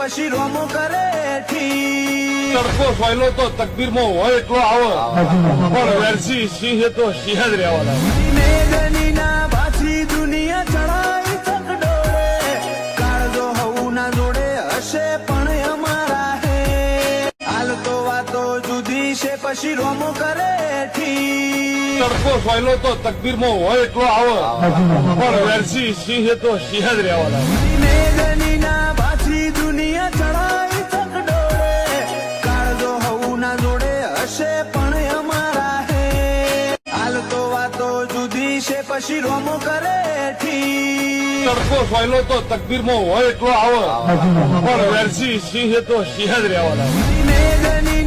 પછી રોમો કરે ઠી તડકો સોયલો તો તકદીરમાં હોય એટલો આવે પણ વેરસી સિંહ તો સિંહ જ રહેવાના મેઘની ના પાછી દુનિયા ચડાઈ ચકડોળે કાળજો હવું ના જોડે હશે પણ અમારા હે હાલ તો વાતો જુદી છે પછી રોમો કરે ઠી તડકો સોયલો તો તકદીરમાં હોય એટલો આવે પણ વેરસી સિંહ તો સિંહ જ રહેવાના મેઘની ના પાછી દુનિયા ચડાઈ ચકડોળે કાળજો હવું ના જોડે હશે પણ અમારા હે હાલ તો વાતો જુદી છે પછી રોમો કરે ઠી તડકો સોયલો તો તકદીરમાં હોય એટલો આવે પણ વેરસી સિંહ તો સિંહ જ રહેવાના મેઘની